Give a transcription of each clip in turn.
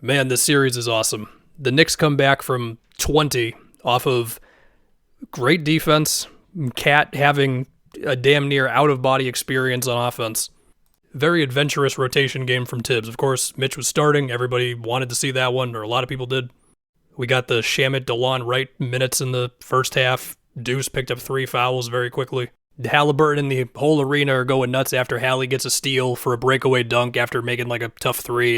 Man, this series is awesome. The Knicks come back from 20 off of great defense, Cat having a damn near out-of-body experience on offense. Very adventurous rotation game from Tibbs. Of course, Mitch was starting. Everybody wanted to see that one, or a lot of people did. We got the Shamet DeLon Wright minutes in the first half. Deuce picked up 3 fouls very quickly. Halliburton and the whole arena are going nuts after Hallie gets a steal for a breakaway dunk after making like a tough 3,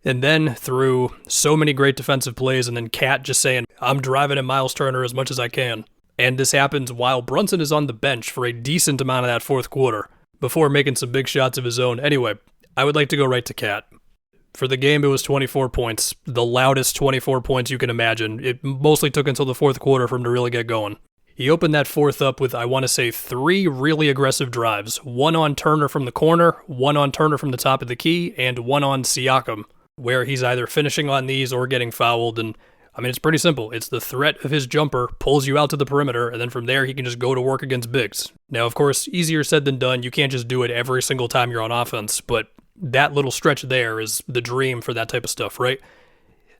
and then through so many great defensive plays, and then Cat just saying, I'm driving at Miles Turner as much as I can. And this happens while Brunson is on the bench for a decent amount of that fourth quarter, before making some big shots of his own. Anyway, I would like to go right to Cat. For the game, it was 24 points, the loudest 24 points you can imagine. It mostly took until the fourth quarter for him to really get going. He opened that fourth up with, I want to say, 3 really aggressive drives. 1 on Turner from the corner, 1 on Turner from the top of the key, and 1 on Siakam, where he's either finishing on these or getting fouled. And I mean, it's pretty simple. It's the threat of his jumper pulls you out to the perimeter, and then from there he can just go to work against bigs. Now, of course, easier said than done. You can't just do it every single time you're on offense, but that little stretch there is the dream for that type of stuff, right?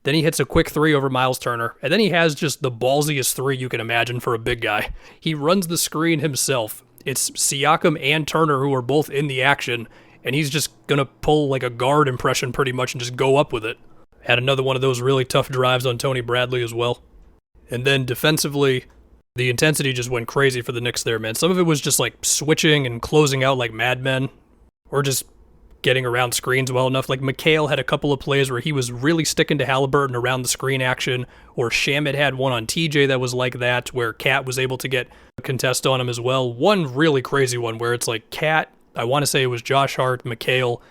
Then he hits a quick 3 over Miles Turner, and then he has just the ballsiest 3 you can imagine for a big guy. He runs the screen himself. It's Siakam and Turner who are both in the action, and he's just going to pull like a guard impression pretty much and just go up with it. Had another one of those really tough drives on Tony Bradley as well. And then defensively, the intensity just went crazy for the Knicks there, man. Some of it was just like switching and closing out like madmen, or just getting around screens well enough. Like McHale had a couple of plays where he was really sticking to Halliburton around the screen action, or Shamet had one on TJ that was like that, where Cat was able to get a contest on him as well. One really crazy one where it's like Cat, I want to say it was Josh Hart, McHale,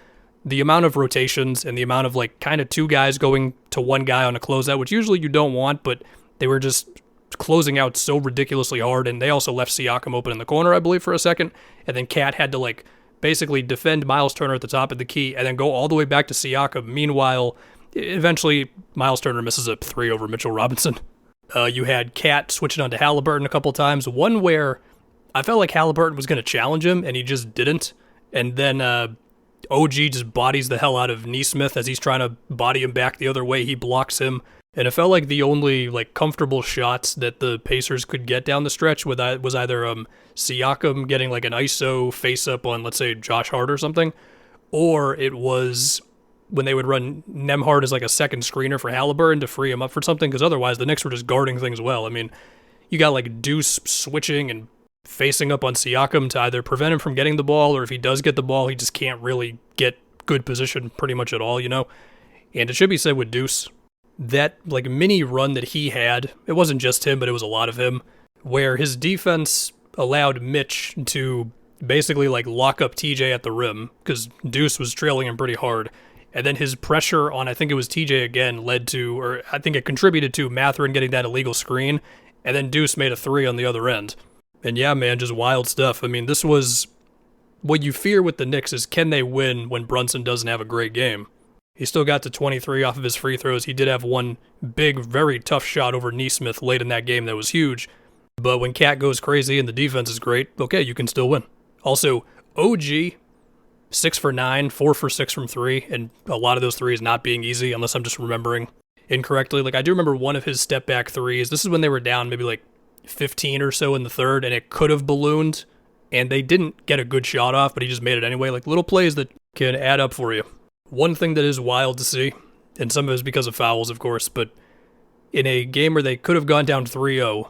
the amount of rotations and the amount of like kind of 2 guys going to 1 guy on a closeout, which usually you don't want, but they were just closing out so ridiculously hard, and they also left Siakam open in the corner, I believe, for a second, and then Cat had to like basically defend Miles Turner at the top of the key and then go all the way back to Siakam. Meanwhile, eventually Miles Turner misses a 3 over Mitchell Robinson. You had Cat switching on to Halliburton a couple times, one where I felt like Halliburton was going to challenge him, and he just didn't, and then OG just bodies the hell out of Nesmith as he's trying to body him back the other way. He blocks him, and it felt like the only like comfortable shots that the Pacers could get down the stretch was either Siakam getting like an ISO face-up on, let's say, Josh Hart or something, or it was when they would run Nembhard as like a second screener for Halliburton to free him up for something, because otherwise the Knicks were just guarding things well. I mean, you got like Deuce switching and facing up on Siakam to either prevent him from getting the ball, or if he does get the ball, he just can't really get good position pretty much at all, you know? And it should be said with Deuce, that like mini run that he had, it wasn't just him, but it was a lot of him, where his defense allowed Mitch to basically like lock up TJ at the rim, because Deuce was trailing him pretty hard. And then his pressure on, I think it was TJ again, led to, or I think it contributed to Mathurin getting that illegal screen, and then Deuce made a 3 on the other end. And yeah, man, just wild stuff. I mean, this was what you fear with the Knicks is, can they win when Brunson doesn't have a great game? He still got to 23 off of his free throws. He did have one big, very tough shot over Nesmith late in that game that was huge. But when Cat goes crazy and the defense is great, okay, you can still win. Also, OG, 6 for 9, 4 for 6 from 3, and a lot of those threes not being easy, unless I'm just remembering incorrectly. Like, I do remember one of his step-back threes. This is when they were down maybe like 15 or so in the third, and it could have ballooned, and they didn't get a good shot off, but he just made it anyway. Like, little plays that can add up for you. One thing that is wild to see, and some of it is because of fouls, of course, but in a game where they could have gone down 3-0,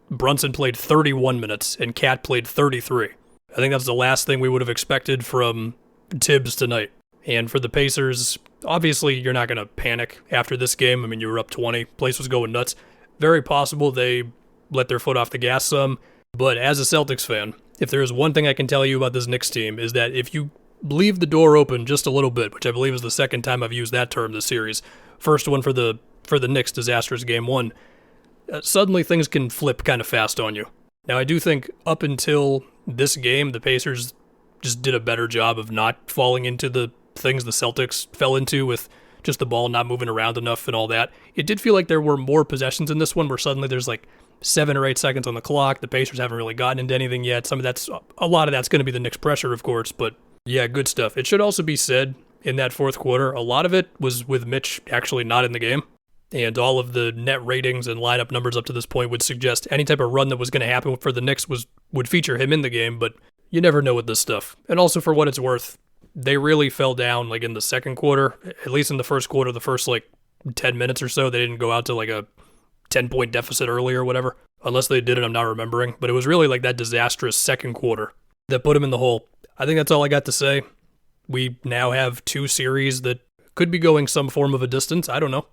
Brunson played 31 minutes, and Cat played 33. I think that's the last thing we would have expected from Tibbs tonight. And for the Pacers, obviously you're not going to panic after this game. I mean, you were up 20, place was going nuts. Very possible they let their foot off the gas some, but as a Celtics fan, if there is one thing I can tell you about this Knicks team, is that if you leave the door open just a little bit, which I believe is the second time I've used that term this series, first one for the Knicks disastrous game 1, suddenly things can flip kind of fast on you. Now, I do think up until this game, the Pacers just did a better job of not falling into the things the Celtics fell into with just the ball not moving around enough and all that. It did feel like there were more possessions in this one where suddenly there's like 7 or 8 seconds on the clock. The Pacers haven't really gotten into anything yet. A lot of that's going to be the Knicks pressure, of course, but yeah, good stuff. It should also be said, in that fourth quarter, a lot of it was with Mitch actually not in the game. And all of the net ratings and lineup numbers up to this point would suggest any type of run that was going to happen for the Knicks would feature him in the game, but you never know with this stuff. And also, for what it's worth, they really fell down like in the second quarter, at least in the first quarter, the first like 10 minutes or so. They didn't go out to like a 10-point deficit early or whatever. Unless they did it, I'm not remembering. But it was really like that disastrous second quarter that put him in the hole. I think that's all I got to say. We now have 2 series that could be going some form of a distance. I don't know.